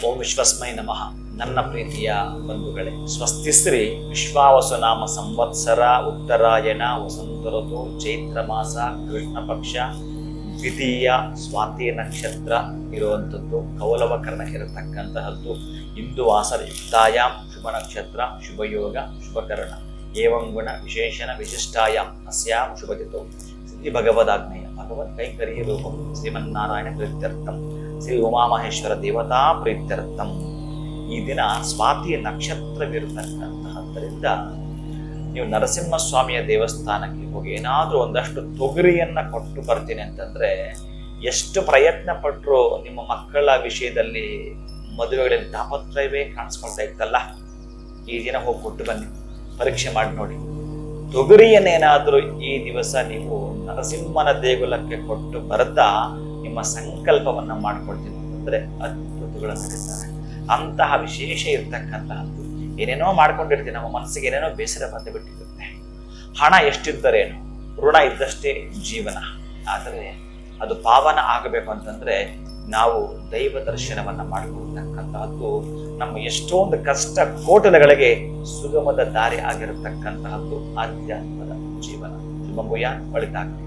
ಓಂ ವಿಶ್ವಸ್ಮೈ ನಮಃ. ನನ್ನ ಪ್ರೀತಿಯ ಬಂಧುಗಳೇ, ಸ್ವಸ್ತಿ ಶ್ರೀ ವಿಶ್ವಾವಸು ನಾಮ ಸಂವತ್ಸರ ಉತ್ತರಾಯಣ ವಸಂತ ಋತು ಚೈತ್ರ ಮಾಸ ಕೃಷ್ಣ ಪಕ್ಷ ದ್ವಿತೀಯ ಸ್ವಾತಿ ನಕ್ಷತ್ರ ಇರುವಂಥದ್ದು, ಕೌಲವಕರ್ಣ ಇರತಕ್ಕಂತಹದ್ದು, ಇಂದು ವಾಸರ ಯುಕ್ತಾಯಾಮ್ ಶುಭ ನಕ್ಷತ್ರ ಶುಭಯೋಗ ಶುಭಕರಣ ಏವಂ ಗುಣ ವಿಶೇಷಣ ವಿಶಿಷ್ಟಾಯಾಮ್ ಅಸ್ಯಾಂ ಶುಭಜಿತೌ ಶ್ರೀ ಭಗವದಾಜ್ಞೆಯ ಭಗವತ್ ಕೈಕರ್ಯ ರೂಪಂ ಶ್ರೀಮನ್ನಾರಾಯಣ ಪ್ರೀತ್ಯರ್ಥಂ ಶ್ರೀ ಉಮಾಮಹೇಶ್ವರ ದೇವತಾ ಪ್ರೀತ್ಯರ್ಥಂ. ಈ ದಿನ ಸ್ವಾತಿ ನಕ್ಷತ್ರವಿರತಕ್ಕಂತಹದ್ದರಿಂದ ನೀವು ನರಸಿಂಹಸ್ವಾಮಿಯ ದೇವಸ್ಥಾನಕ್ಕೆ ಹೋಗಿ ಏನಾದರೂ ಒಂದಷ್ಟು ತೊಗರಿಯನ್ನ ಕೊಟ್ಟು ಬರ್ತೀನಿ ಅಂತಂದ್ರೆ, ಎಷ್ಟು ಪ್ರಯತ್ನ ಪಟ್ಟರು ನಿಮ್ಮ ಮಕ್ಕಳ ವಿಷಯದಲ್ಲಿ ಮದುವೆಗಳಲ್ಲಿ ತಾಪತ್ರಯವೇ ಕಾಣಿಸ್ಕೊಳ್ತಾ ಇತ್ತಲ್ಲ, ಈ ದಿನ ಹೋಗಿ ಕೊಟ್ಟು ಬನ್ನಿ, ಪರೀಕ್ಷೆ ಮಾಡಿ ನೋಡಿ. ತೊಗರಿಯನ್ನೇನಾದರೂ ಈ ದಿವಸ ನೀವು ನರಸಿಂಹನ ದೇಗುಲಕ್ಕೆ ಕೊಟ್ಟು ಬರ್ತಾ ನಿಮ್ಮ ಸಂಕಲ್ಪವನ್ನ ಮಾಡ್ಕೊಳ್ತೀನಿ ಅಂತಂದ್ರೆ ಅದ್ಭುತಗಳು ನಡೆಯುತ್ತಾರೆ. ಅಂತಹ ವಿಶೇಷ ಇರ್ತಕ್ಕಂತಹದ್ದು. ಏನೇನೋ ಮಾಡ್ಕೊಂಡಿರ್ತೀವಿ, ನಮ್ಮ ಮನಸ್ಸಿಗೆ ಏನೇನೋ ಬೇಸರ ಬಂದು ಬಿಟ್ಟಿರುತ್ತೆ. ಹಣ ಎಷ್ಟಿದ್ದರೇನು, ಋಣ ಇದ್ದಷ್ಟೇ ಜೀವನ. ಆದರೆ ಅದು ಪಾವನ ಆಗಬೇಕು ಅಂತಂದ್ರೆ ನಾವು ದೈವ ದರ್ಶನವನ್ನ ಮಾಡಿಕೊಳ್ತಕ್ಕಂತಹದ್ದು ನಮ್ಮ ಎಷ್ಟೊಂದು ಕಷ್ಟ ಕೋಟಲೆಗಳಿಗೆ ಸುಗಮದ ದಾರಿ ಆಗಿರತಕ್ಕಂತಹದ್ದು ಆಧ್ಯಾತ್ಮದ ಜೀವನ. ಶುಭಮುಯ ಒಳಿತಾಗಲಿ.